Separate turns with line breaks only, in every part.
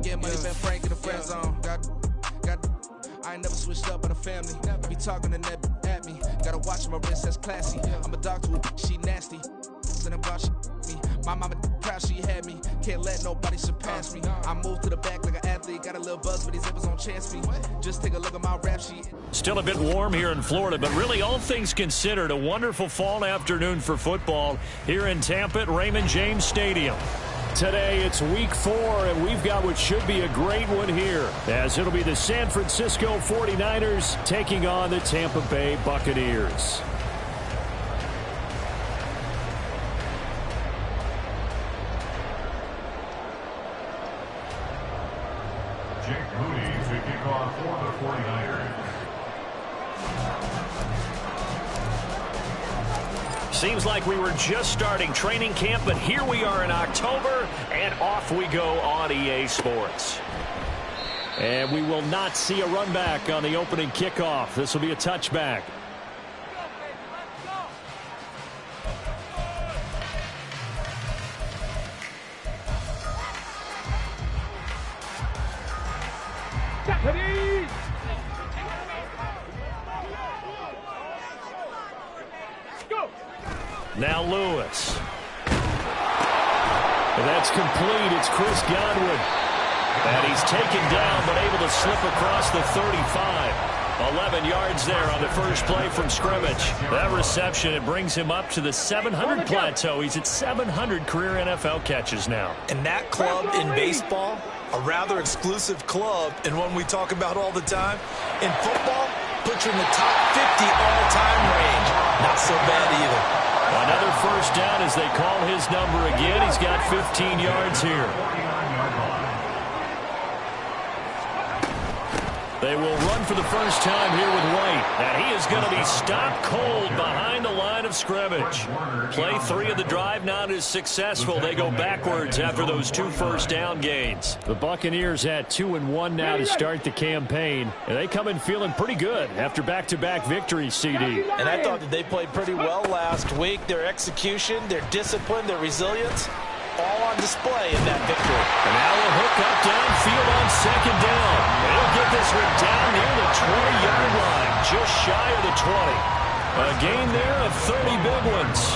Get money, Ben Frank in the friend zone. I ain't never switched up on the family. Be talking to that at me. Gotta watch my wrist, that's classy. I'm a dog to a she nasty. About she me. My mama proud she had me. Can't let nobody surpass me. I moved to the back like an athlete. Got a little buzz, but these zippers on chance me. Just take a look at my rap sheet.
Still a bit warm here in Florida, but really all things considered, a wonderful fall afternoon for football here in Tampa at Raymond James Stadium. Today it's week 4, and we've got what should be a great one here, as it'll be the San Francisco 49ers taking on the Tampa Bay Buccaneers.
To kick off for the 49ers.
Seems like we were just starting training camp, but here we are in October, and off we go on EA Sports. And we will not see a run back on the opening kickoff. This will be a touchback. Now Lewis. And that's complete. It's Chris Godwin. And he's taken down, but able to slip across the 35. 11 yards there on the first play from scrimmage. That reception, it brings him up to the 700 plateau. He's at 700 career NFL catches now.
And that club in baseball, a rather exclusive club, and one we talk about all the time. In football, puts you in the top 50 all-time range. Not so bad either.
Another first down as they call his number again. He's got 15 yards here. They will run for the first time here with White. And he is going to be stopped cold behind the line of scrimmage. Play 3 of the drive not as successful. They go backwards after those 2 first down gains. The Buccaneers at 2-1 now to start the campaign. And they come in feeling pretty good after back-to-back victories, CD.
And I thought that they played pretty well last week. Their execution, their discipline, their resilience, all on display in that victory.
And now a hook up downfield on second down. They'll get this one down near the 20-yard line, just shy of the 20. A gain there of 30 big ones.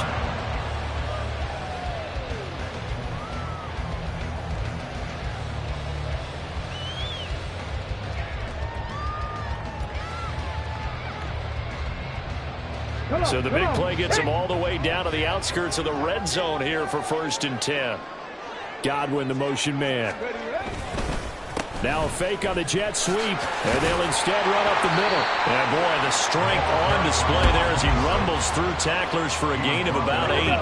So the big play gets him all the way down to the outskirts of the red zone here for 1st and 10. Godwin, the motion man. Now a fake on the jet sweep, and they'll instead run up the middle. And boy, the strength on display there as he rumbles through tacklers for a gain of about 8.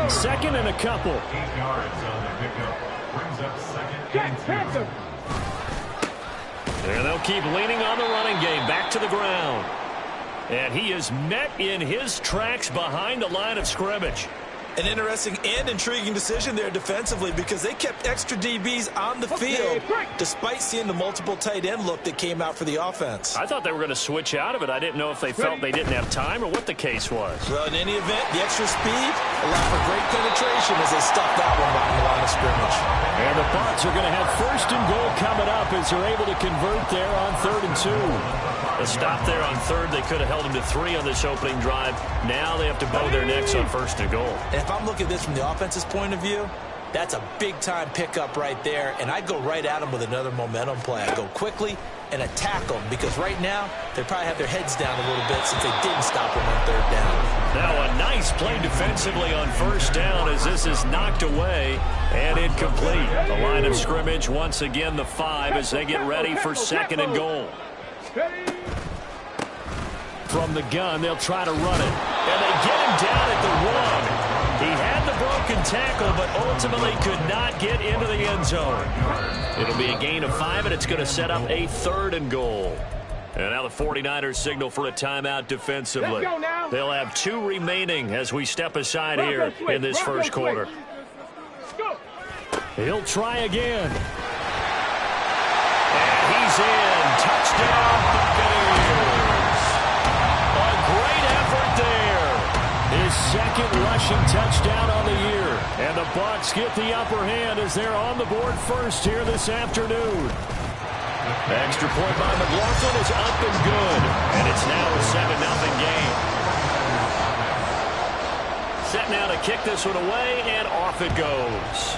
2nd and a couple.
8 yards on the pickup. Brings up 2nd and 2.
And they'll keep leaning on the running game. Back to the ground. And he is met in his tracks behind the line of scrimmage.
An interesting and intriguing decision there defensively, because they kept extra DBs on the field despite seeing the multiple tight end look that came out for the offense.
I thought they were going to switch out of it. I didn't know if they felt they didn't have time or what the case was.
Well, in any event, the extra speed allowed for great penetration as they stuffed that one behind the line of scrimmage.
And the Bucs are going to have 1st and goal coming up as they're able to convert there on 3rd and 2. A stop there on 3rd. They could have held him to 3 on this opening drive. Now they have to bow their necks on 1st and goal.
And if I'm looking at this from the offense's point of view, that's a big-time pickup right there, and I'd go right at them with another momentum play. I'd go quickly and attack them, because right now they probably have their heads down a little bit since they didn't stop them on 3rd down.
Now a nice play defensively on 1st down as this is knocked away and incomplete. The line of scrimmage once again the 5 as they get ready for 2nd and goal. From the gun, they'll try to run it. And they get him down at the 1. He had the broken tackle, but ultimately could not get into the end zone. It'll be a gain of 5, and it's going to set up a 3rd and goal. And now the 49ers signal for a timeout defensively. They'll have 2 remaining as we step aside here in this first quarter. He'll try again. And he's in. Touchdown, Buccaneers. A great effort there. His 2nd rushing touchdown on the year. And the Bucs get the upper hand as they're on the board first here this afternoon. Extra point by McLaughlin is up and good. And it's now a 7-0 game. Set now to kick this one away, and off it goes.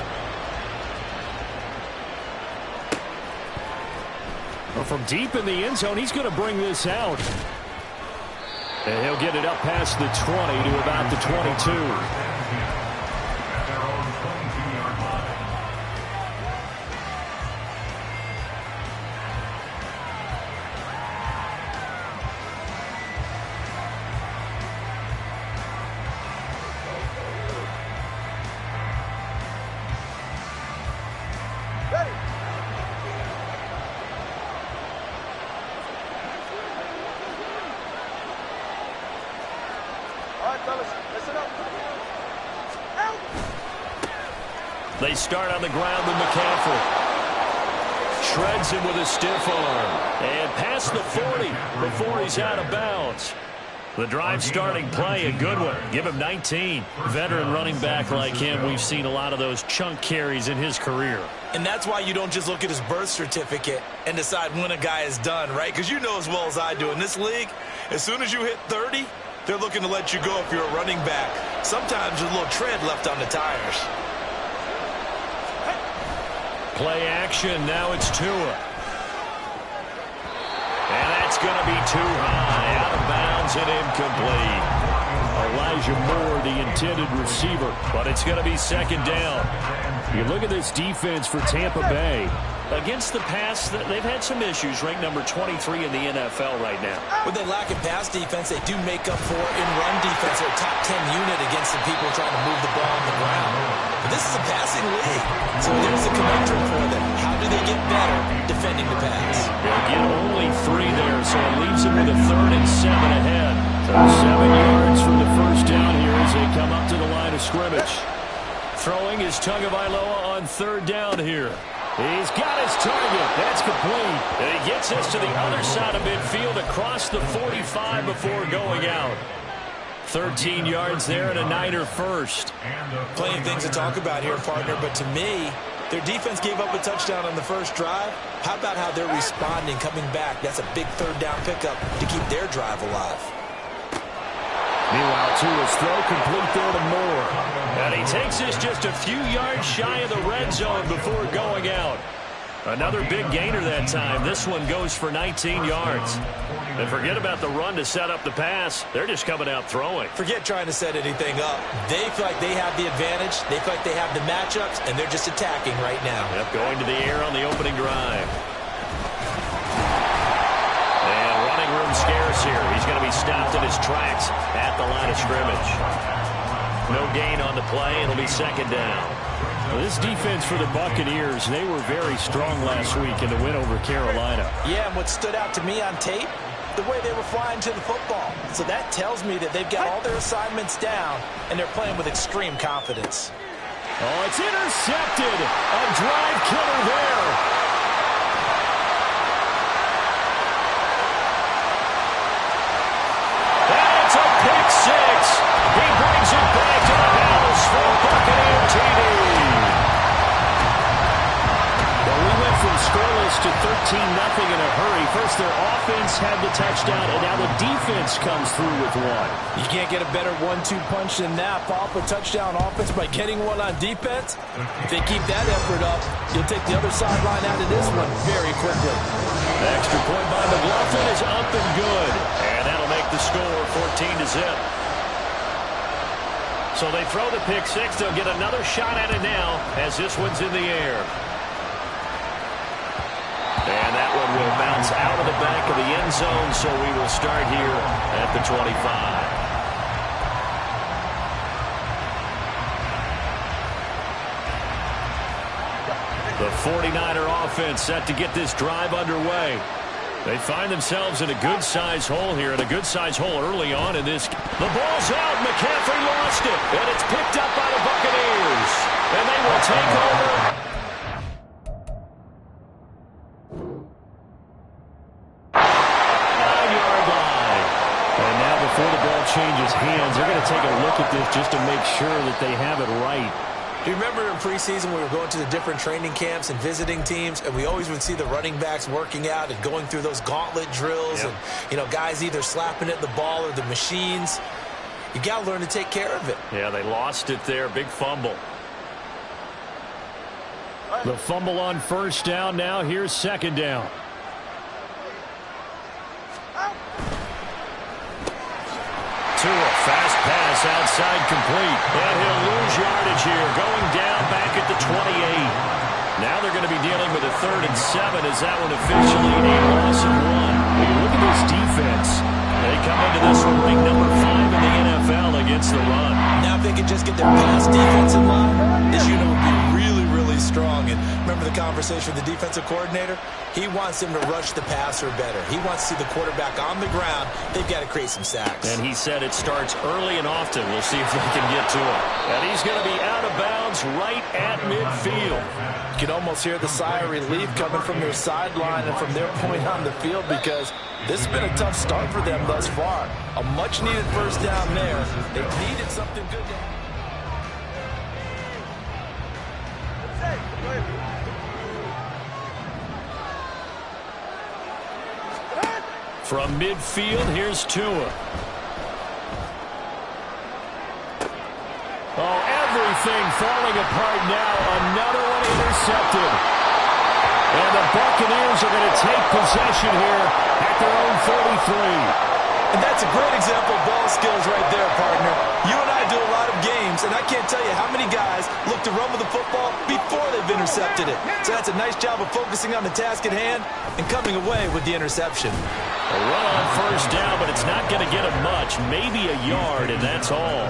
Well, from deep in the end zone, he's going to bring this out. And he'll get it up past the 20 to about the 22. They start on the ground with McCaffrey. Shreds him with a stiff arm. And past the 40 before he's out of bounds. The drive starting play, a good one. Give him 19. Veteran running back like him, we've seen a lot of those chunk carries in his career.
And that's why you don't just look at his birth certificate and decide when a guy is done, right? Because you know as well as I do, in this league, as soon as you hit 30, they're looking to let you go if you're a running back. Sometimes there's a little tread left on the tires.
Play action, now it's Tua. And that's going to be too high, out of bounds and incomplete. Elijah Moore, the intended receiver, but it's going to be second down. You look at this defense for Tampa Bay. Against the pass, they've had some issues, ranked number 23 in the NFL right now.
With their lack of pass defense, they do make up for in run defense. They're a top 10 unit against the people trying to move the ball on the ground. But this is a passing league, so there's a conundrum for them. How do they get better defending the pass?
They'll get only 3 there, so it leaves them with a 3rd and 7 ahead. So 7 yards from the first down here as they come up to the line of scrimmage. Throwing is Tagovailoa on 3rd down here. He's got his target. That's complete. And he gets us to the other side of midfield across the 45 before going out. 13 yards there and a Niner first.
Plenty of things to talk about here, partner, but to me, their defense gave up a touchdown on the first drive. How about how they're responding, coming back? That's a big 3rd down pickup to keep their drive alive.
Meanwhile, Tua's throw complete there to Moore. And he takes this just a few yards shy of the red zone before going out. Another big gainer that time. This one goes for 19 yards. And forget about the run to set up the pass. They're just coming out throwing.
Forget trying to set anything up. They feel like they have the advantage. They feel like they have the matchups, and they're just attacking right now.
Yep, going to the air on the opening drive. And running room scarce here. He's going to be stopped in his tracks at the line of scrimmage. No gain on the play. It'll be second down. Well, this defense for the Buccaneers, they were very strong last week in the win over Carolina.
Yeah, and what stood out to me on tape, the way they were flying to the football. So that tells me that they've got all their assignments down, and they're playing with extreme confidence.
Oh, it's intercepted. A drive killer there. And it's a pick six. He brings it back to the house for Buccaneer TV. Well, we went from scoreless to 13-0 in a hurry. First, their offense had the touchdown, and now the defense comes through with one.
You can't get a better 1-2 punch than that. Follow up a touchdown offense by getting one on defense. If they keep that effort up, you'll take the other sideline out of this one very quickly.
The extra point by McLaughlin is up and good. And that'll make the score 14-0. So they throw the pick six. They'll get another shot at it now as this one's in the air. And that one will bounce out of the back of the end zone, so we will start here at the 25. The 49er offense set to get this drive underway. They find themselves in a good-sized hole here, and a good-sized hole early on in this. The ball's out. McCaffrey lost it, and it's picked up by the Buccaneers. And they will take over. Before the ball changes hands, they're going to take a look at this just to make sure that they have it right.
Do you remember in preseason we were going to the different training camps and visiting teams, and we always would see the running backs working out and going through those gauntlet drills, and, you know, guys either slapping at the ball or the machines. You got to learn to take care of it.
Yeah, they lost it there. Big fumble. The fumble on first down. Now here's second down. Tua, fast pass outside complete. And he'll lose yardage here. Going down back at the 28. Now they're going to be dealing with a 3rd and 7 as that one officially a loss of 1. When you look at this defense, they come into this one ranked number 5 in the NFL against the run.
Now if they could just get their pass defense in line, this unit would be really, really strong. And remember the conversation with the defensive coordinator? He wants them to rush the passer better. He wants to see the quarterback on the ground. They've got to create some sacks.
And he said it starts early and often. We'll see if they can get to him. And he's going to be out of bounds right at midfield.
You can almost hear the sigh of relief coming from their sideline and from their point on the field, because this has been a tough start for them thus far. A much-needed first down there. They needed something good to happen.
From midfield, here's Tua. Oh, everything falling apart now. Another one intercepted. And the Buccaneers are going to take possession here at their own 33.
And that's a great example of ball skills right there, partner. You and I do a lot of games, and I can't tell you how many guys look to run with the football before they've intercepted it. So that's a nice job of focusing on the task at hand and coming away with the interception.
A run on first down, but it's not going to get him much. Maybe a yard, and that's all.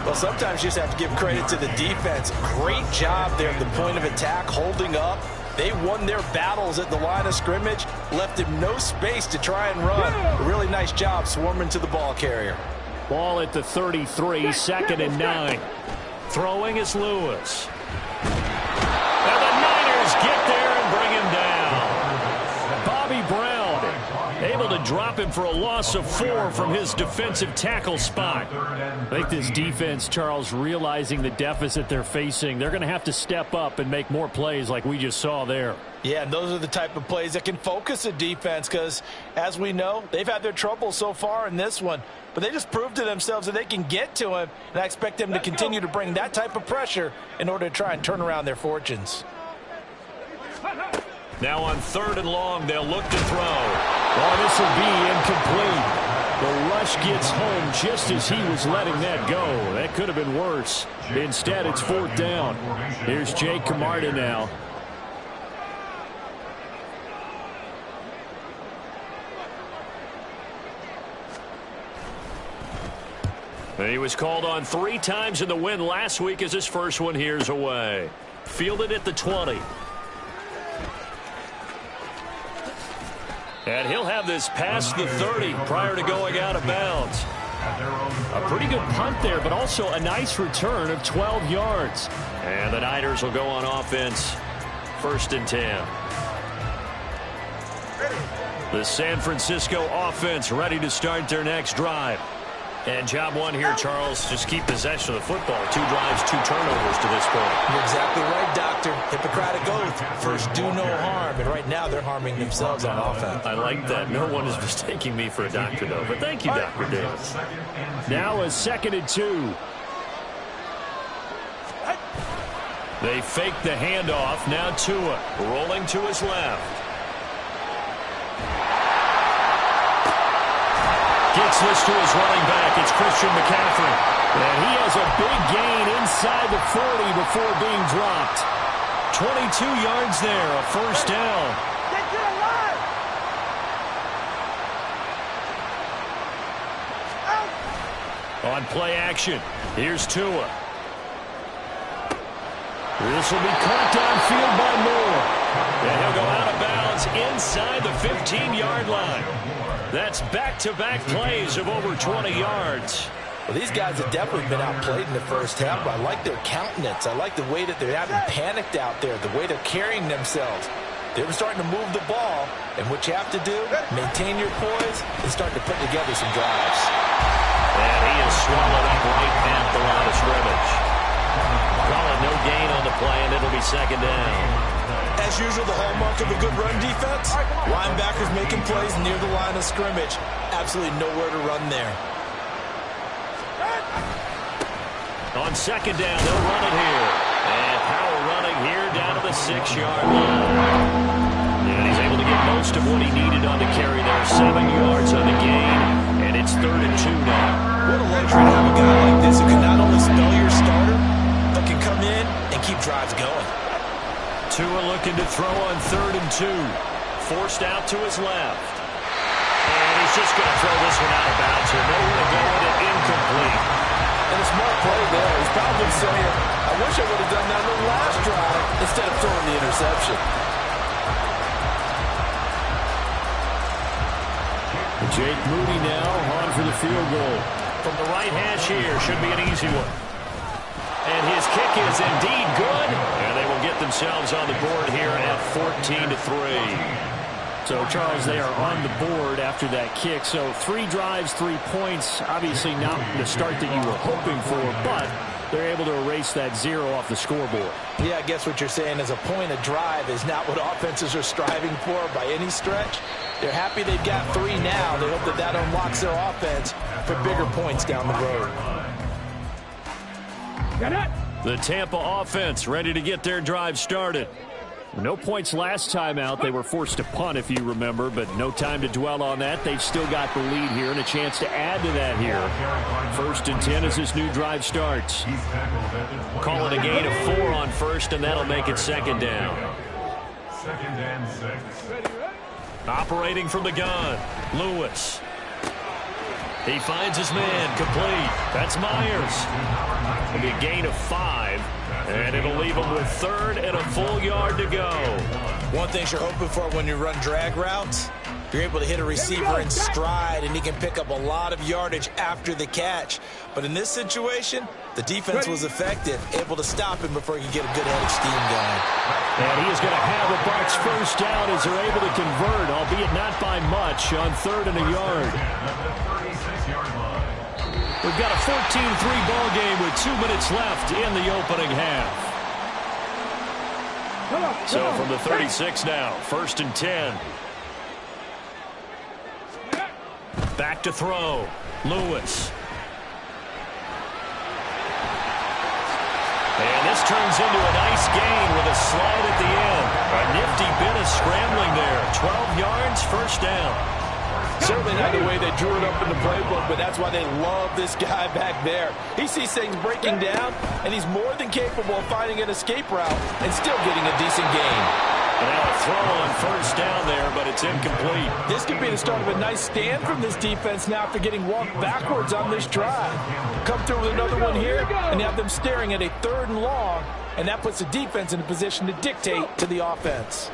Well, sometimes you just have to give credit to the defense. Great job there at the point of attack, holding up. They won their battles at the line of scrimmage, left him no space to try and run. A really nice job swarming to the ball carrier.
Ball at the 33, 2nd and 9. Throwing is Lewis. And the Niners get there and bring him down. Bobby Brown able to drop him for a loss of 4 from his defensive tackle spot. I think this defense, Charles, realizing the deficit they're facing, they're going to have to step up and make more plays like we just saw there.
Yeah, and those are the type of plays that can focus a defense, because, as we know, they've had their trouble so far in this one. But they just proved to themselves that they can get to him, and I expect them to continue to bring that type of pressure in order to try and turn around their fortunes.
Now on 3rd and long, they'll look to throw. Oh, this will be incomplete. The rush gets home just as he was letting that go. That could have been worse. Instead, it's 4th down. Here's Jake Camarda now. And he was called on 3 times in the win last week as his first one here's away. Fielded at the 20. And he'll have this past the 30 prior to going out of bounds. A pretty good punt there, but also a nice return of 12 yards. And the Niners will go on offense, 1st and 10. The San Francisco offense ready to start their next drive. And job one here, Charles, just keep possession of the football. 2 drives, 2 turnovers to this point.
You're exactly right, Doctor. Hippocratic oath. First, do no harm. And right now, they're harming themselves on offense.
I like that. No one is mistaking me for a doctor, though. But thank you, Dr. Davis. Now a 2nd and 2. They fake the handoff. Now Tua rolling to his left. Gets this to his running back. It's Christian McCaffrey. And he has a big gain inside the 40 before being dropped. 22 yards there, a 1st down.
Get to the line!
On play action, here's Tua. This will be caught downfield by Moore. And he'll go out of bounds inside the 15-yard line. That's back-to-back plays of over 20 yards.
Well, these guys have definitely been outplayed in the first half, but I like their countenance. I like the way that they haven't panicked out there, the way they're carrying themselves. They're starting to move the ball, and what you have to do, maintain your poise and start to put together some drives.
And he is swallowed up right at the line of scrimmage. Call it gain on the play, and it'll be second down.
As usual, the hallmark of a good run defense, linebackers making plays near the line of scrimmage. Absolutely nowhere to run there.
On second down, they'll run it here. And power running here down to the 6-yard line. And he's able to get most of what he needed on the carry there. 7 yards on the gain, and it's 3rd and 2 now.
What a luxury to have a guy like this who can not only spell your starter, but can come in and keep drives going.
Tua looking to throw on 3rd and 2. Forced out to his left. And he's just going to throw this one out of bounds here. Nowhere to go with it, incomplete.
And a smart play there. He's probably saying, I wish I would have done that on the last drive instead of throwing the interception.
Jake Moody now on for the field goal. From the right hash here, should be an easy one. And his kick is indeed good. And they will get themselves on the board here at 14-3. So, Charles, they are on the board after that kick. So 3 drives, 3 points. Obviously not the start that you were hoping for, but they're able to erase that 0 off the scoreboard.
Yeah, I guess what you're saying is a point of drive is not what offenses are striving for by any stretch. They're happy they've got 3 now. They hope that that unlocks their offense for bigger points down the road.
The Tampa offense ready to get their drive started. No points last time out. They were forced to punt, if you remember, but no time to dwell on that. They've still got the lead here and a chance to add to that here. 1st and 10 as this new drive starts. Calling a gain of 4 on 1st, and that'll make it 2nd down.
2nd and 6.
Operating from the gun, Lewis. He finds his man, complete. That's Myers. It'll be a gain of 5, and it'll leave him with 3rd and a full yard to go.
One thing you're hoping for when you run drag routes, you're able to hit a receiver in stride, and he can pick up a lot of yardage after the catch. But in this situation, the defense was effective, able to stop him before he could get a good head of steam going.
And he is going to have a Bucs first down as they're able to convert, albeit not by much, on 3rd and a yard. We've got a 14-3 ball game with 2 minutes left in the opening half. So from the 36 now, 1st and 10. Back to throw, Lewis. And this turns into a nice gain with a slide at the end. A nifty bit of scrambling there. 12 yards, 1st down.
Certainly not the way they drew it up in the playbook, but that's why they love this guy back there. He sees things breaking down, and he's more than capable of finding an escape route and still getting a decent gain.
Now a throw on 1st down there, but it's incomplete.
This could be the start of a nice stand from this defense now after getting walked backwards on this drive. Come through with another one here and have them staring at a 3rd and long, and that puts the defense in a position to dictate to the offense.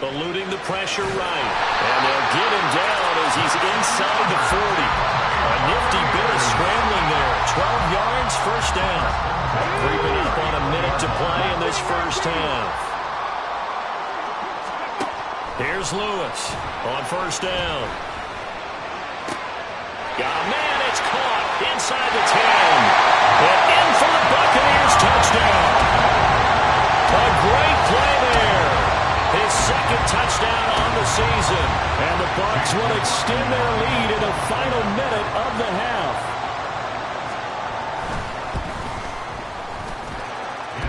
Eluding the pressure right. And they'll get him down as he's inside the 40. A nifty bit of scrambling there. 12 yards, 1st down. Creeping up on a minute to play in this 1st half. Here's Lewis on 1st down. Got a man, it's caught inside the 10. And in for the Buccaneers touchdown. A great play there. His 2nd touchdown on the season. And the Bucs will extend their lead in the final minute of the half.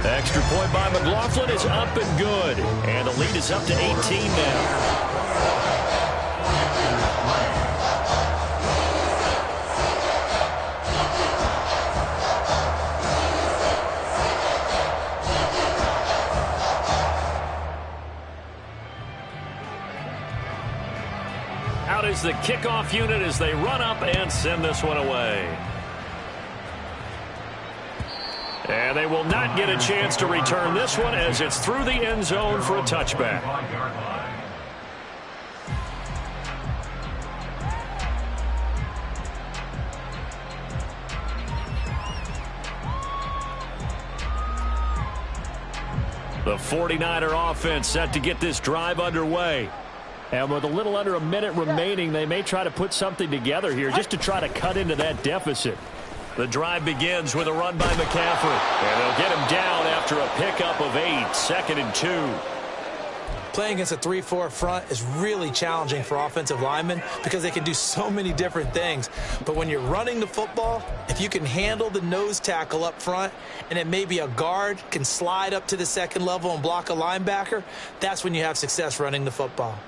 Extra point by McLaughlin is up and good. And the lead is up to 18 now. Out is the kickoff unit as they run up and send this one away. And they will not get a chance to return this one as it's through the end zone for a touchback. The 49er offense set to get this drive underway. And with a little under a minute remaining, they may try to put something together here just to try to cut into that deficit. The drive begins with a run by McCaffrey. And they'll get him down after a pickup of 8, 2nd and 2.
Playing against a 3-4 front is really challenging for offensive linemen because they can do so many different things. But when you're running the football, if you can handle the nose tackle up front and then maybe a guard can slide up to the second level and block a linebacker, that's when you have success running the football.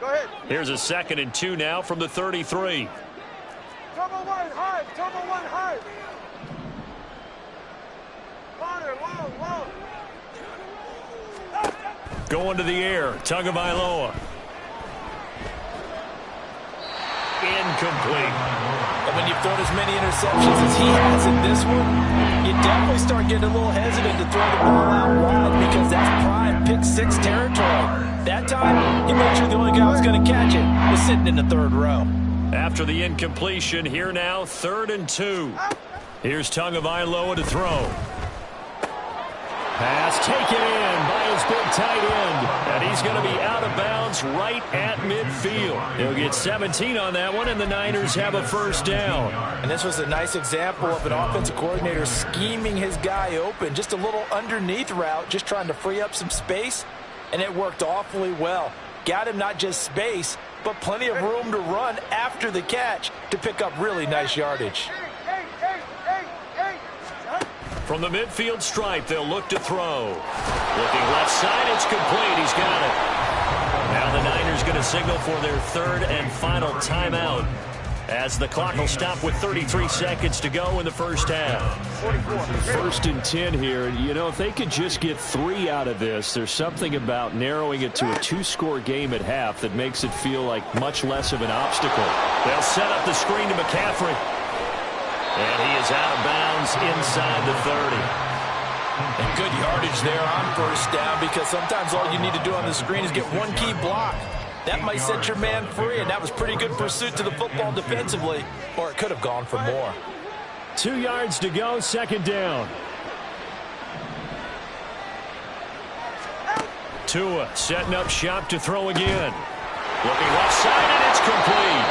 Go ahead.
Here's a 2nd and 2 now from the 33.
Turbo one high. Turbo one high. Corner, long.
Going to the air. Tagovailoa. Incomplete.
And when you've thrown as many interceptions as he has in this one, you definitely start getting a little hesitant to throw the ball out wide because that's prime pick 6 territory. That time, he made sure the only guy who was going to catch it was sitting in the 3rd row.
After the incompletion, here now, 3rd and 2. Here's Tagovailoa to throw. Pass taken in by his big tight end. And he's going to be out of bounds right at midfield. He'll get 17 on that one, and the Niners have a 1st down.
And this was a nice example of an offensive coordinator scheming his guy open. Just a little underneath route, just trying to free up some space, and it worked awfully well. Got him not just space, but plenty of room to run after the catch to pick up really nice yardage.
From the midfield stripe, they'll look to throw. Looking left side, it's complete. He's got it. Now the Niners going to signal for their 3rd and final timeout as the clock will stop with 33 seconds to go in the 1st half.
1st and 10 here. You know, if they could just get 3 out of this, there's something about narrowing it to a 2-score game at half that makes it feel like much less of an obstacle.
They'll set up the screen to McCaffrey. And he is out of bounds inside the 30.
And good yardage there on 1st down because sometimes all you need to do on the screen is get one key block. That might set your man free, and that was pretty good pursuit to the football defensively, or it could have gone for more.
2 yards to go, 2nd down. Tua setting up shop to throw again. Looking left side, and it's complete.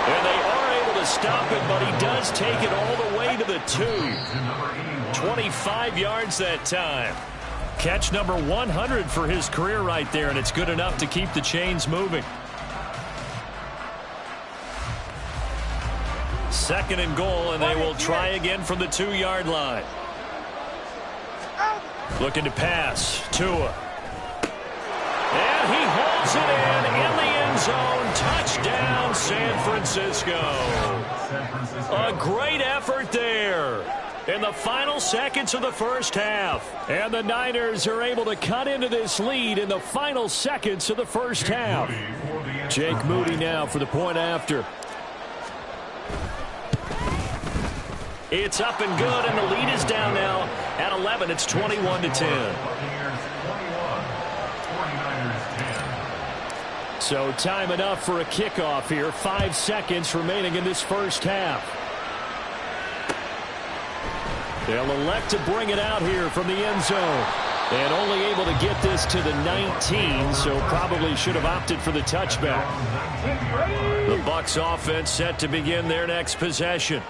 And they are able to stop it, but he does take it all the way to the 2. 25 yards that time. Catch number 100 for his career right there, and it's good enough to keep the chains moving. 2nd and goal, and they will try again from the 2-yard line. Looking to pass. Tua. And he holds it in the end zone. Touchdown, San Francisco. A great effort there in the final seconds of the 1st half. And the Niners are able to cut into this lead in the final seconds of the 1st half. Jake Moody now for the point after. It's up and good, and the lead is down now at 11. It's 21-10. So time enough for a kickoff here. 5 seconds remaining in this 1st half. They'll elect to bring it out here from the end zone. And only able to get this to the 19, so probably should have opted for the touchback. The Bucs offense set to begin their next possession.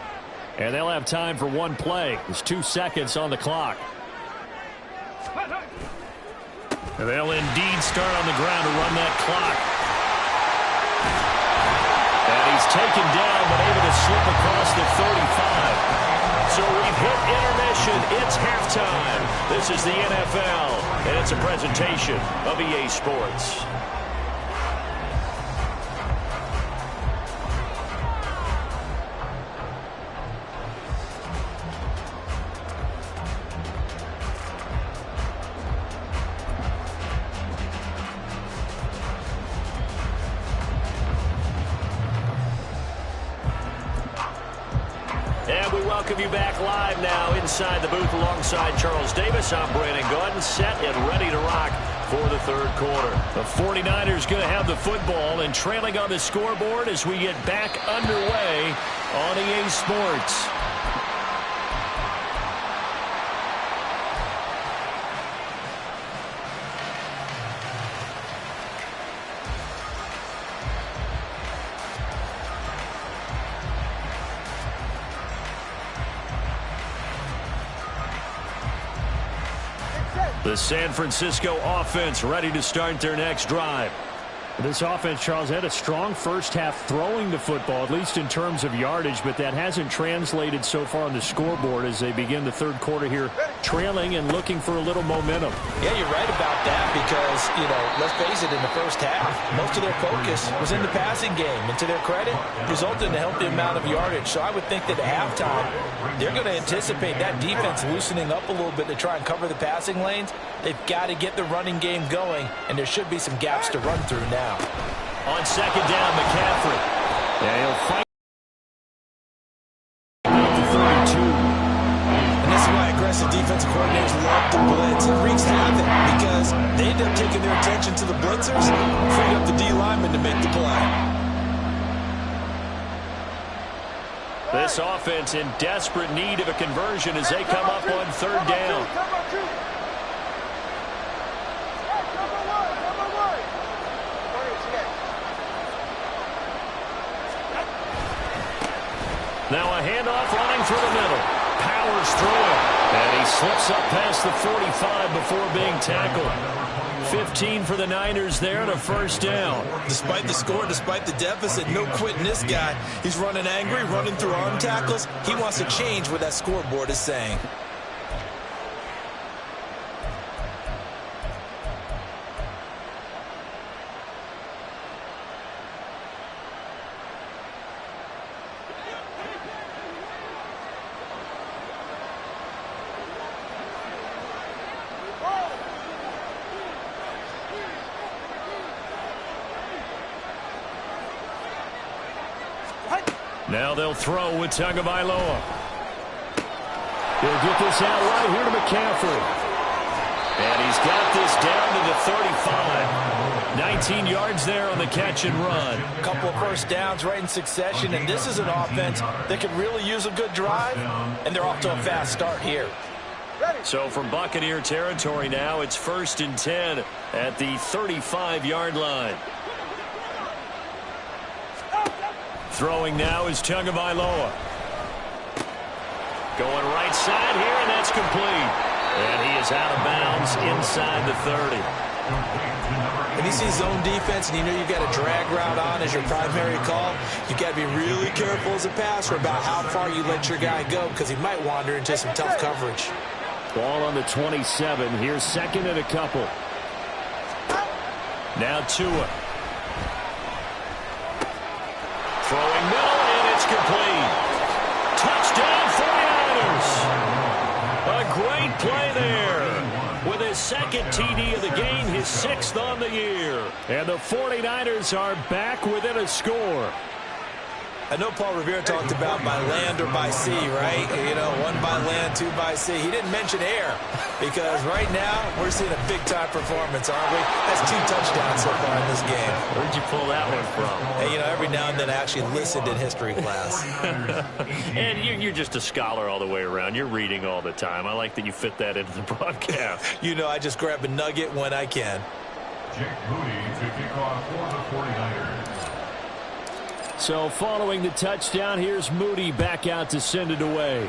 And they'll have time for one play. There's 2 seconds on the clock. And they'll indeed start on the ground to run that clock. And he's taken down, but able to slip across the 35. So we've hit intermission. It's halftime. This is the NFL, and it's a presentation of EA Sports. And we welcome you back live now inside the booth alongside Charles Davis. I'm Brandon Gordon, set and ready to rock for the 3rd quarter. The 49ers going to have the football and trailing on the scoreboard as we get back underway on EA Sports. The San Francisco offense ready to start their next drive.
This offense, Charles, had a strong first half throwing the football, at least in terms of yardage, but that hasn't translated so far on the scoreboard as they begin the third quarter here, trailing and looking for a little momentum.
Yeah, you're right about that because, let's face it, in the first half, most of their focus was in the passing game. And to their credit, resulted in a healthy amount of yardage. So I would think that at halftime, they're going to anticipate that defense loosening up a little bit to try and cover the passing lanes. They've got to get the running game going, and there should be some gaps to run through now.
On second down, McCaffrey.
Yeah, he'll fight out to 32.
And this is why aggressive defensive coordinators love the blitz. It wreaks havoc because they end up taking their attention to the blitzers, freeing up the D linemen to make the play.
This offense in desperate need of a conversion as they come up on third down. Now a handoff running through the middle. Powers through it. And he slips up past the 45 before being tackled. 15 for the Niners there and a first down.
Despite the score, despite the deficit, no quitting this guy. He's running angry, running through arm tackles. He wants to change what that scoreboard is saying.
Now they'll throw with Tagovailoa. He'll get this out right here to McCaffrey. And he's got this down to the 35. 19 yards there on the catch and run.
A couple of first downs right in succession, and this is an offense that could really use a good drive, and they're off to a fast start here.
So from Buccaneer territory now, it's 1st and 10 at the 35-yard line. Throwing now is Tagovailoa. Going right side here, and that's complete. And he is out of bounds inside the 30.
When you see zone defense and you know you've got a drag route on as your primary call, you've got to be really careful as a passer about how far you let your guy go because he might wander into some tough coverage.
Ball on the 27. Here's second and a couple.
Now Tua. Throwing middle, and it's complete. Touchdown, 49ers. A great play there. With his second TD of the game, his 6th on the year. And the 49ers are back within a score.
I know Paul Revere talked about by land or by sea, right? One by land, two by sea. He didn't mention air because right now we're seeing a big-time performance, aren't we? That's 2 touchdowns so far in this game.
Where'd you pull that one from?
Hey, every now and then I actually listened in history class.
And you're just a scholar all the way around. You're reading all the time. I like that you fit that into the broadcast.
I just grab a nugget when I can.
Jake Moody to kick off for the 49ers.
So following the touchdown, here's Moody back out to send it away.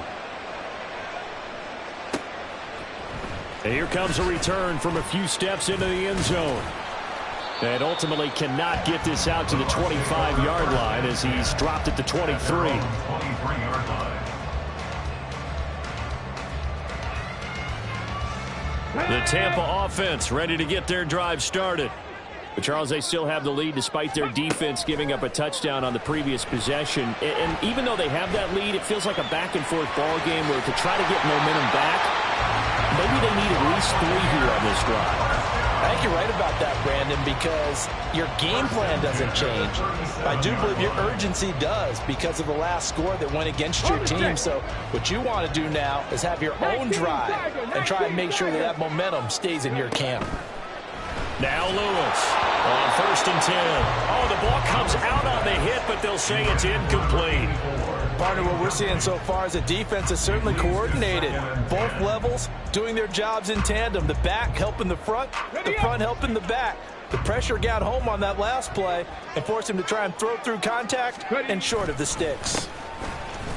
And here comes a return from a few steps into the end zone. And ultimately cannot get this out to the 25-yard line as he's dropped at the 23.
23-yard line.
The Tampa offense ready to get their drive started.
But, Charles, they still have the lead despite their defense giving up a touchdown on the previous possession. And even though they have that lead, it feels like a back-and-forth ball game where to try to get momentum back, maybe they need at least 3 here on this drive.
I think you're right about that, Brandon, because your game plan doesn't change. I do believe your urgency does because of the last score that went against your team. So what you want to do now is have your own drive and try and make sure that momentum stays in your camp.
Now Lewis on 1st and 10. Oh, the ball comes out on the hit, but they'll say it's incomplete.
Partner, what we're seeing so far is the defense is certainly coordinated. Both levels doing their jobs in tandem. The back helping the front helping the back. The pressure got home on that last play and forced him to try and throw through contact and short of the sticks.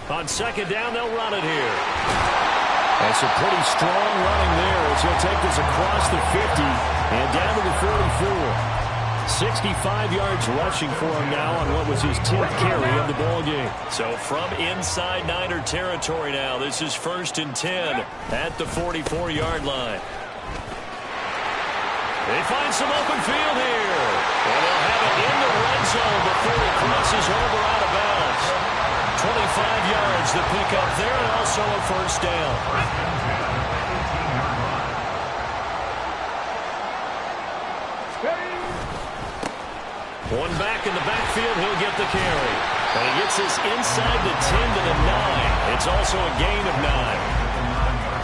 On second down, they'll run it here.
And some pretty strong running there as he'll take this across the 50 and down to the 44. 65 yards rushing for him now on what was his 10th carry of the ball game. So from inside Niner territory now, this is 1st and 10 at the 44-yard line. They find some open field here. And they'll have it in the red zone before it crosses over out of bounds. 25 yards to pick up there, and also a first down. One back in the backfield, he'll get the carry. And he gets this inside the 10 to the 9. It's also a gain of 9.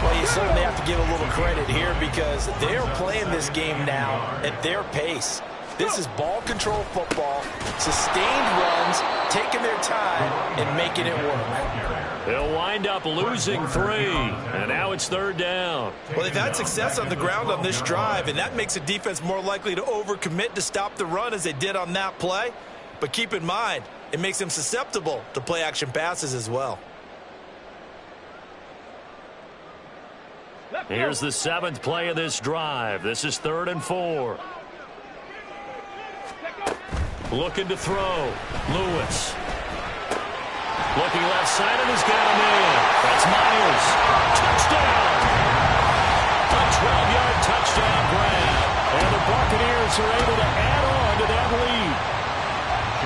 Well, you certainly have to give a little credit here because they're playing this game now at their pace. This is ball control football, sustained runs, taking their time, and making it work.
They'll wind up losing 3, and now it's 3rd down.
Well, they've had success on the ground on this drive, and that makes the defense more likely to overcommit to stop the run as they did on that play. But keep in mind, it makes them susceptible to play-action passes as well.
Here's the 7th play of this drive. This is 3rd and 4. Looking to throw. Lewis. Looking left side, and he's got him in. That's Myers. Touchdown! A 12-yard touchdown grab. And the Buccaneers are able to add on to that lead.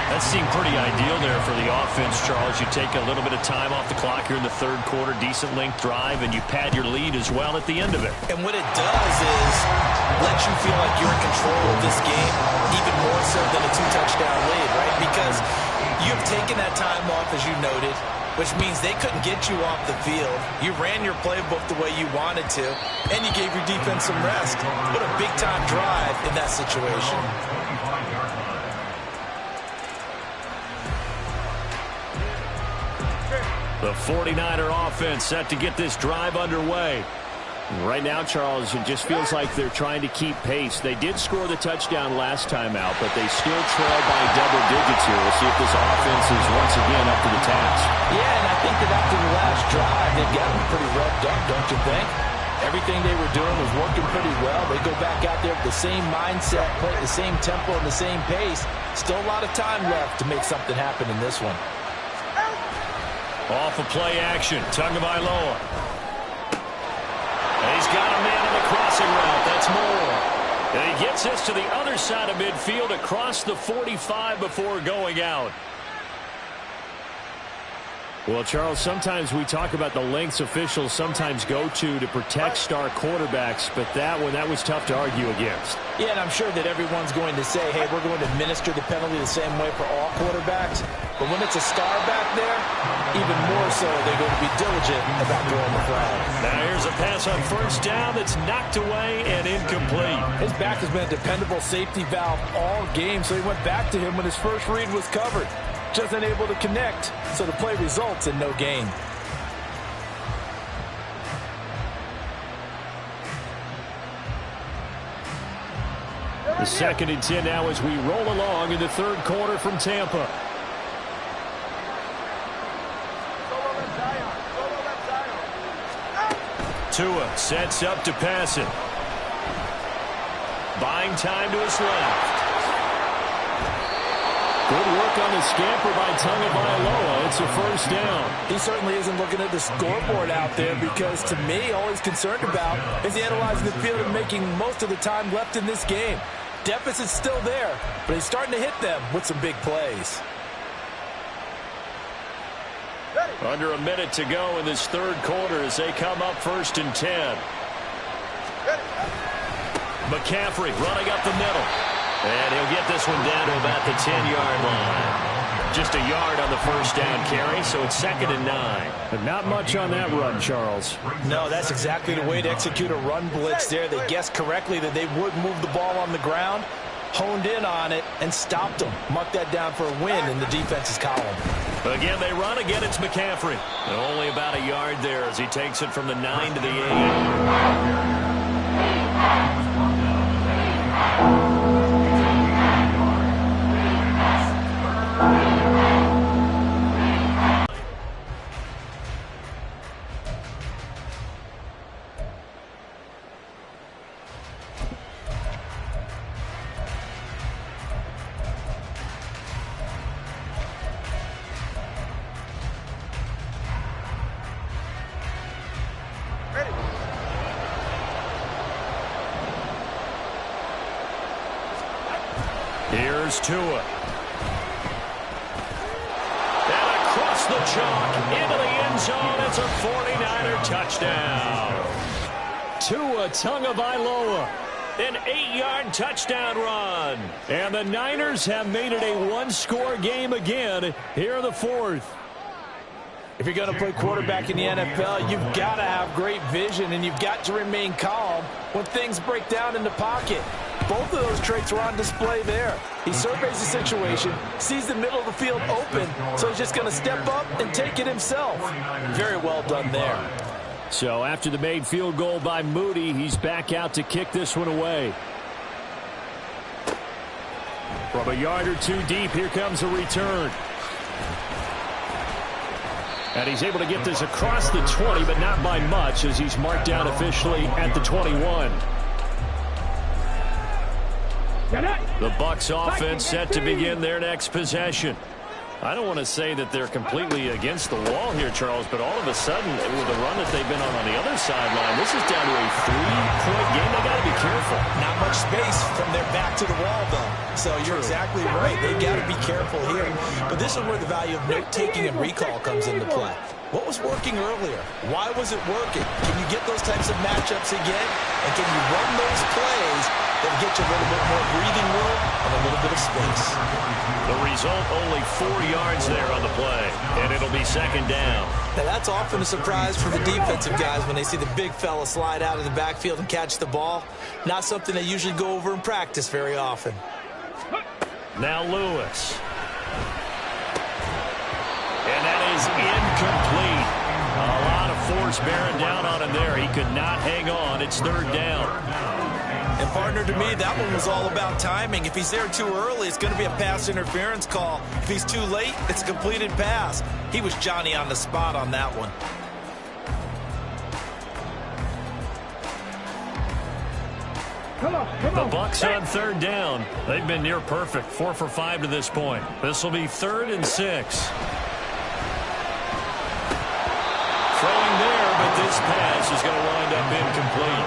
That seemed pretty ideal there for the offense, Charles. You take a little bit of time off the clock here in the 3rd quarter, decent length drive, and you pad your lead as well at the end of it.
And what it does is let you feel like you're in control of this game, even more so than a 2-touchdown lead, right? Because you've taken that time off, as you noted, which means they couldn't get you off the field. You ran your playbook the way you wanted to, and you gave your defense some rest. What a big-time drive in that situation.
The 49er offense set to get this drive underway. Right now, Charles, it just feels like they're trying to keep pace. They did score the touchdown last time out, but they still trail by double digits here. We'll see if this offense is once again up to the task.
Yeah, and I think that after the last drive, they've got them pretty revved up, don't you think? Everything they were doing was working pretty well. They go back out there with the same mindset, play at the same tempo and the same pace. Still a lot of time left to make something happen in this one.
Off of play action, Tagovailoa. And he's got a man on the crossing route. That's Moore. And he gets this to the other side of midfield across the 45 before going out. Well, Charles, sometimes we talk about the lengths officials sometimes go to protect star quarterbacks, but that one, that was tough to argue against.
Yeah, and I'm sure that everyone's going to say, hey, we're going to administer the penalty the same way for all quarterbacks. But when it's a star back there, even more so, they're going to be diligent about throwing the flag.
Now here's a pass on 1st down that's knocked away and incomplete.
His back has been a dependable safety valve all game, so he went back to him when his first read was covered. Just unable to connect, so the play results in no gain.
The 2nd and 10 now as we roll along in the 3rd quarter from Tampa. Tua sets up to pass it. Buying time to his left. Good work on the scamper by Tagovailoa. It's a first down.
He certainly isn't looking at the scoreboard out there because, to me, all he's concerned about is analyzing the field and making most of the time left in this game. Deficit's still there, but he's starting to hit them with some big plays.
Under a minute to go in this 3rd quarter as they come up 1st and 10. McCaffrey running up the middle. And he'll get this one down to about the 10-yard line. Just a yard on the first down carry, so it's 2nd and 9.
But not much on that run, Charles.
No, that's exactly the way to execute a run blitz there. They guessed correctly that they would move the ball on the ground, honed in on it, and stopped them. Marked that down for a win in the defense's column.
Again, they run. Again, it's McCaffrey. And only about a yard there as he takes it from the 9 to the 8.
Here's Tua. And across the chalk into the end zone. It's a 49er touchdown. Tua Tagovailoa. An 8-yard touchdown run. And the Niners have made it a one-score game again here in the fourth.
If you're going to play quarterback in the NFL, you've got to have great vision, and you've got to remain calm when things break down in the pocket. Both of those traits were on display there. He surveys the situation, sees the middle of the field open, so he's just going to step up and take it himself. Very well done there.
So after the made field goal by Moody, he's back out to kick this one away. From a yard or two deep, here comes a return. And he's able to get this across the 20, but not by much, as he's marked down officially at the 21. The Bucs offense set to begin their next possession. I don't want to say that they're completely against the wall here, Charles, but all of a sudden, with the run that they've been on the other sideline, this is down to a 3-point game. They got to be careful.
Not much space from their back to the wall, though. So you're exactly right. They got to be careful here. But this is where the value of note-taking and recall comes into play. What was working earlier? Why was it working? Can you get those types of matchups again? And can you run those plays that get you a little bit more breathing room and a little bit of space?
The result, only 4 yards there on the play, and it'll be second down.
Now, that's often a surprise for the defensive guys when they see the big fella slide out of the backfield and catch the ball. Not something they usually go over in practice very often.
Now Lewis. And that is incomplete. A lot of force bearing down on him there. He could not hang on. It's third down.
And, partner, to me, that one was all about timing. If he's there too early, it's going to be a pass interference call. If he's too late, it's a completed pass. He was Johnny on the spot on that one.
The Bucs on third down. They've been near perfect. 4 for 5 to this point. This will be 3rd and 6. Throwing there, but this pass is going to wind up incomplete.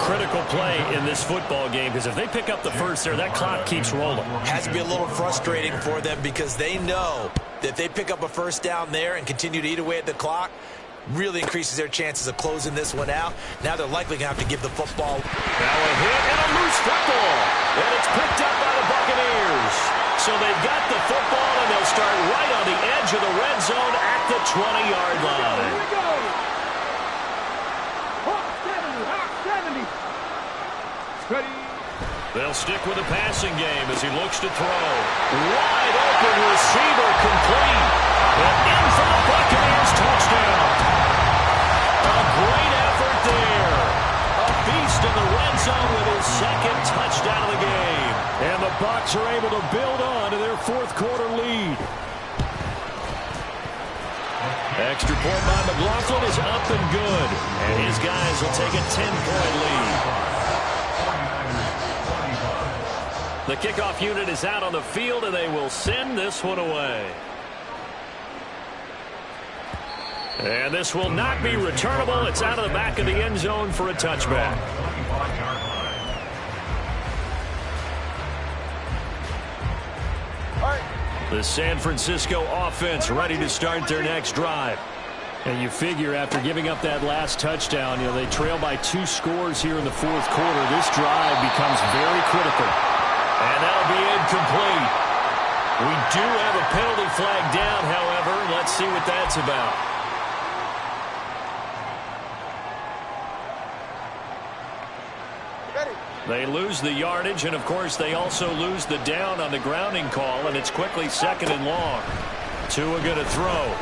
Critical play in this football game, because if they pick up the first there, that clock keeps rolling.
Has to be a little frustrating for them because they know that if they pick up a first down there and continue to eat away at the clock, really increases their chances of closing this one out. Now they're likely going to have to give the football.
Now a hit and a loose football. And it's picked up by the Buccaneers. So they've got the football, and they'll start right on the edge of the red zone at the 20-yard line.
Here we go. Hawk 70. Ready.
They'll stick with the passing game as he looks to throw. Wide open receiver complete. And in for the Buccaneers touchdown. A great effort there. A beast in the red zone with his second touchdown of the game.
And the Bucs are able to build on to their fourth-quarter lead.
Extra point by McLaughlin is up and good. And his guys will take a 10-point lead. The kickoff unit is out on the field, and they will send this one away. And this will not be returnable. It's out of the back of the end zone for a touchback. The San Francisco offense ready to start their next drive.
And you figure after giving up that last touchdown, they trail by 2 scores here in the fourth quarter. This drive becomes very critical.
And that'll be incomplete. We do have a penalty flag down, however. Let's see what that's about. They lose the yardage, and, of course, they also lose the down on the grounding call, and it's quickly 2nd and long. Tua going to throw.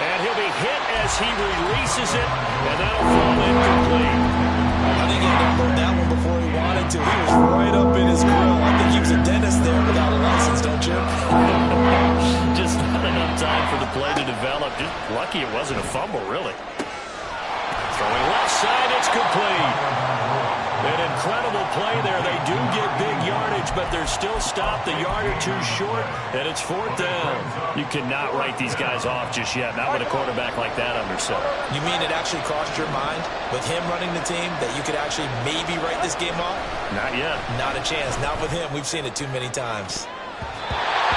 And he'll be hit as he releases it, and that'll fall incomplete.
I think he heard that one before he wanted to. He was right up in his grill. I think he was a dentist there without a license, don't you?
Just not enough time for the play to develop. Just lucky it wasn't a fumble, really. Throwing left side, it's complete. And in incredible play there. They do get big yardage, but they're still stopped a yard or two short, and it's 4th down.
You cannot write these guys off just yet, not with a quarterback like that under center.
You mean it actually crossed your mind with him running the team that you could actually maybe write this game off?
Not yet.
Not a chance. Not with him. We've seen it too many times.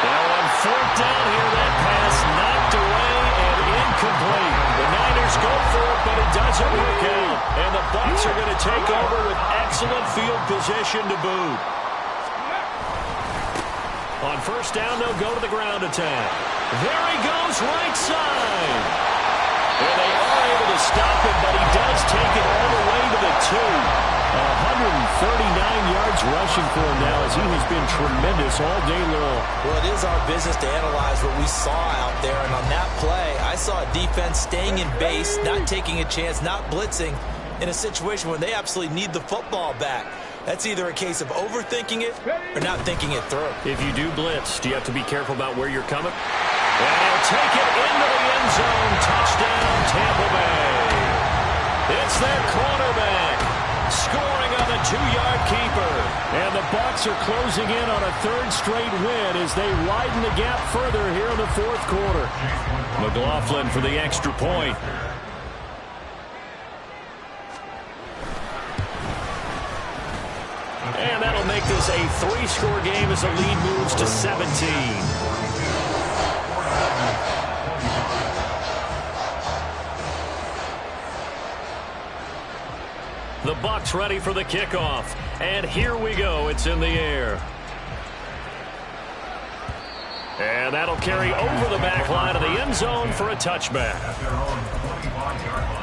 Now on 4th down here, that pass knocked away and incomplete. The Niners go for it, but it doesn't work out. And the Bucs are going to take over with excellent field position to boot. On 1st down, they'll go to the ground attack. There he goes, right side. And they are able to stop him, but he does take it all the way to the 2. 139 yards rushing for him now as he has been tremendous all day long.
Well, it is our business to analyze what we saw out there. And on that play, I saw a defense staying in base, not taking a chance, not blitzing in a situation where they absolutely need the football back. That's either a case of overthinking it or not thinking it through.
If you do blitz, do you have to be careful about where you're coming?
And he'll take it into the end zone. Touchdown, Tampa Bay. It's their cornerback scoring on the 2-yard keeper.
And the Bucs are closing in on a 3rd straight win as they widen the gap further here in the 4th quarter.
McLaughlin for the extra point. And that'll make this a 3-score game as the lead moves to 17. The Bucs ready for the kickoff. And here we go. It's in the air. And that'll carry over the back line of the end zone for a touchback.
At their own 25-yard line.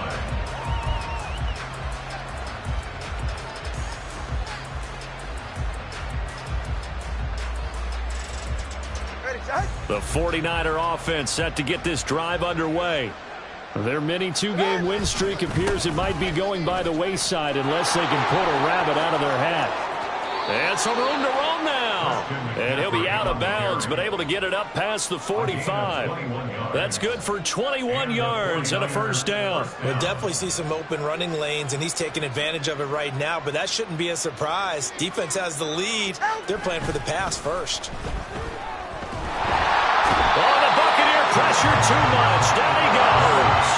The 49er offense set to get this drive underway.
Their mini 2-game win streak appears it might be going by the wayside unless they can pull a rabbit out of their hat.
And some room to roam now. And he'll be out of bounds, but able to get it up past the 45. That's good for 21 yards and a 1st down.
We'll definitely see some open running lanes, and he's taking advantage of it right now, but that shouldn't be a surprise. Defense has the lead. They're playing for the pass first.
Oh, the Buccaneer pressure too much. Down he goes.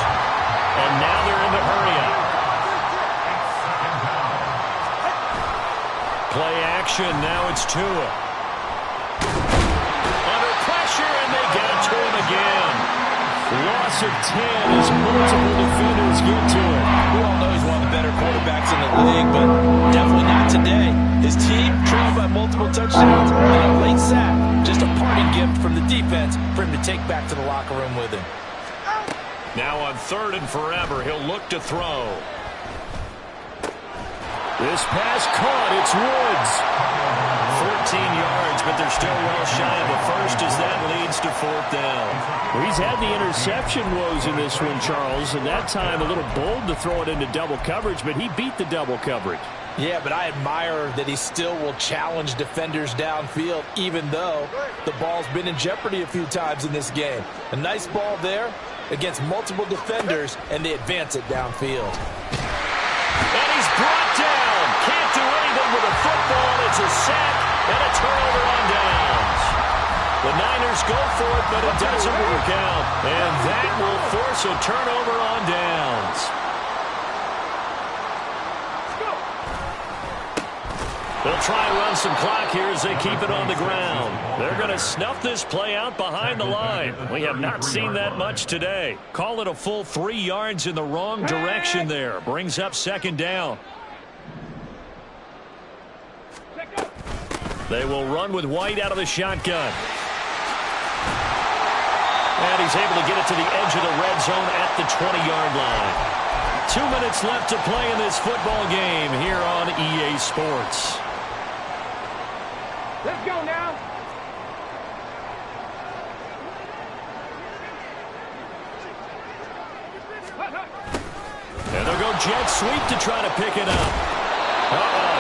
And now they're in the hurry-up. Play action. Now it's Tua. Under pressure, and they get it to him again.
Loss of 10 as multiple defenders get to it.
We all know he's one of the better quarterbacks in the league, but definitely not today. His team trailed by multiple touchdowns and a late sack. Just a parting gift from the defense for him to take back to the locker room with him.
Now on 3rd and forever, he'll look to throw.
This pass caught. It's Woods.
14 yards, but they're still well shy of the first as that leads to 4th down.
Well, he's had the interception woes in this one, Charles, and that time a little bold to throw it into double coverage, but he beat the double coverage.
Yeah, but I admire that he still will challenge defenders downfield, even though the ball's been in jeopardy a few times in this game. A nice ball there against multiple defenders, and they advance it downfield.
And he's brought down. Can't do anything with a football. It's a sack and a turnover on downs. The Niners go for it, but it doesn't work out. And that will force a turnover on downs. They'll try and run some clock here as they keep it on the ground. They're going to snuff this play out behind the line. We have not seen that much today. Call it a full 3 yards in the wrong direction there. Brings up 2nd down. They will run with White out of the shotgun. And he's able to get it to the edge of the red zone at the 20-yard line. 2 minutes left to play in this football game here on EA Sports.
Let's go now.
And they'll go jet sweep to try to pick it up.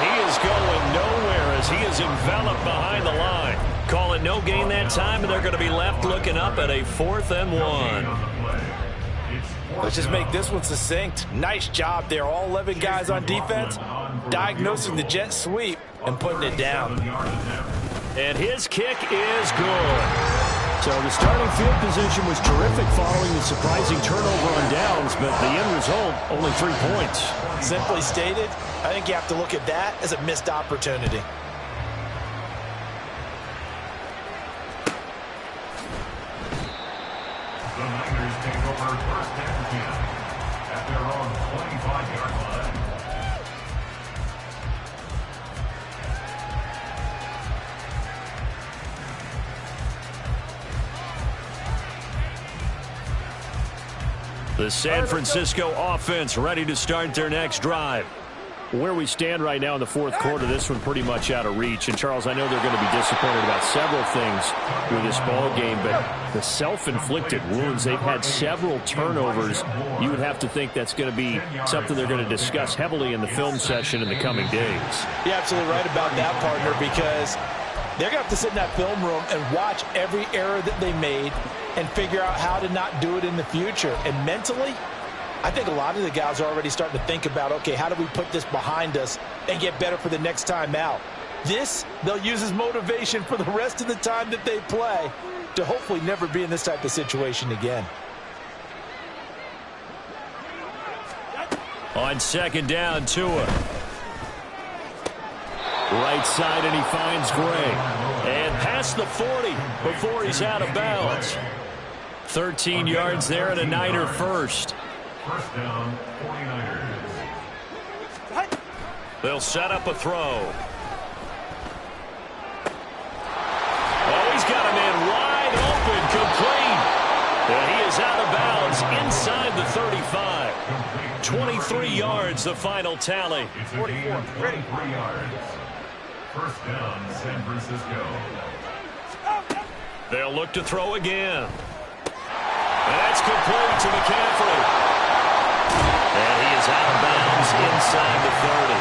He is going nowhere as he is enveloped behind the line. Call it no gain that time, and they're going to be left looking up at a 4th and 1.
Let's just make this one succinct. Nice job there. All 11 guys on defense diagnosing the jet sweep and putting it down.
And his kick is good. So the starting field position was terrific following the surprising turnover on downs, but the end result, only 3 points.
Simply stated, I think you have to look at that as a missed opportunity.
The Niners take over first and 10 at their own 25-yard line.
The San Francisco offense ready to start their next drive. Where we stand right now in the fourth quarter, this one pretty much out of reach. And, Charles, I know they're going to be disappointed about several things with this ball game, but the self-inflicted wounds, they've had several turnovers. You would have to think that's going to be something they're going to discuss heavily in the film session in the coming days.
You're absolutely right about that, partner, because they're going to have to sit in that film room and watch every error that they made and figure out how to not do it in the future. And mentally, I think a lot of the guys are already starting to think about, okay, how do we put this behind us and get better for the next time out? This, they'll use as motivation for the rest of the time that they play to hopefully never be in this type of situation again.
On second down, Tua. Right side, and he finds Gray. And past the 40 before he's out of bounds. 13 yards there and a Niner first.
First down, 49ers.
They'll set up a throw. Oh, he's got a man wide open, complete. And he is out of bounds inside the 35. 23 yards, the final tally.
44. 23 yards. First down, San Francisco.
They'll look to throw again. And that's complete to McCaffrey. And he is out of bounds inside the 30.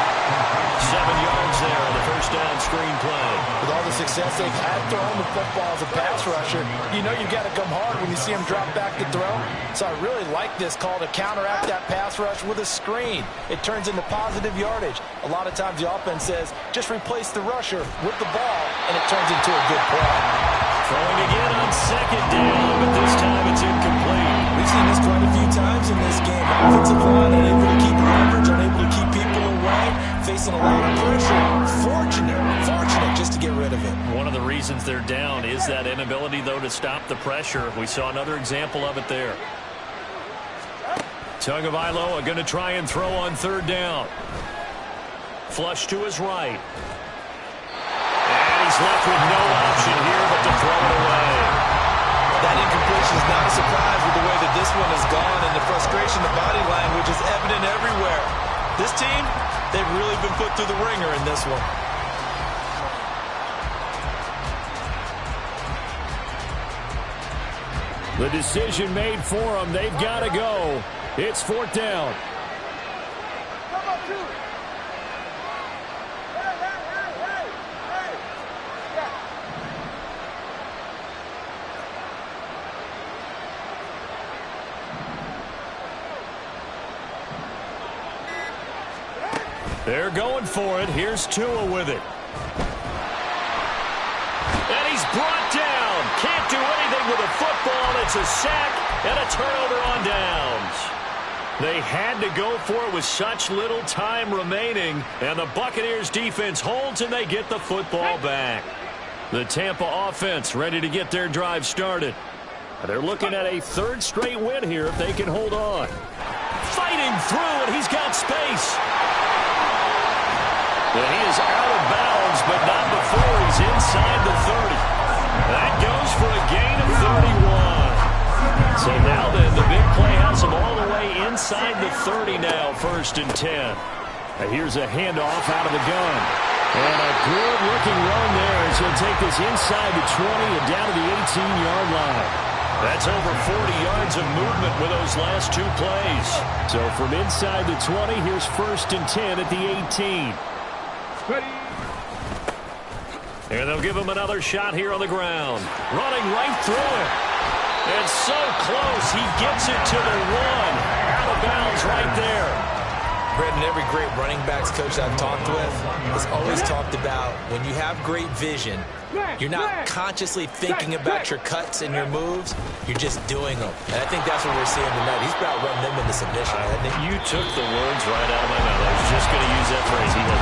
7 yards there on the first down screen play.
With all the success they've had throwing the football as a pass rusher, you know you've got to come hard when you see him drop back to throw. So I really like this call to counteract that pass rush with a screen. It turns into positive yardage. A lot of times the offense says, just replace the rusher with the ball, and it turns into a good play.
Throwing again on second down, but this time it's incomplete.
We've seen this quite a few times in this game. Offensive line unable to keep leverage, unable to keep people away, facing a lot of pressure. Fortunate just to get rid of it.
One of the reasons they're down is that inability, though, to stop the pressure. We saw another example of it there. Tagovailoa going to try and throw on third down. Flush to his right. And he's left with no option here but to throw it away.
That incompletion is not a surprise with the way that this one has gone, and the frustration, the body language is evident everywhere. This team, they've really been put through the ringer in this one.
The decision made for them. They've got to go. It's fourth down. They're going for it. Here's Tua with it. And he's brought down. Can't do anything with a football. It's a sack and a turnover on downs. They had to go for it with such little time remaining. And the Buccaneers defense holds and they get the football back. The Tampa offense ready to get their drive started. They're looking at a third straight win here if they can hold on. Fighting through, and he's got space. And he is out of bounds, but not before he's inside the 30. That goes for a gain of 31. So now then, the big play has him all the way inside the 30 now, 1st and 10. Here's a handoff out of the gun. And a good-looking run there as he'll take this inside the 20 and down to the 18-yard line. That's over 40 yards of movement with those last two plays. So from inside the 20, here's 1st and 10 at the 18. And they'll give him another shot here on the ground. Running right through it. And so close, he gets it to the 1. Out of bounds right there.
Brandon, every great running backs coach I've talked with has always talked about when you have great vision, you're not consciously thinking about your cuts and your moves, you're just doing them. And I think that's what we're seeing tonight. He's about running them into submission.
You took the words right out of my mouth. I was just going to use that phrase. He has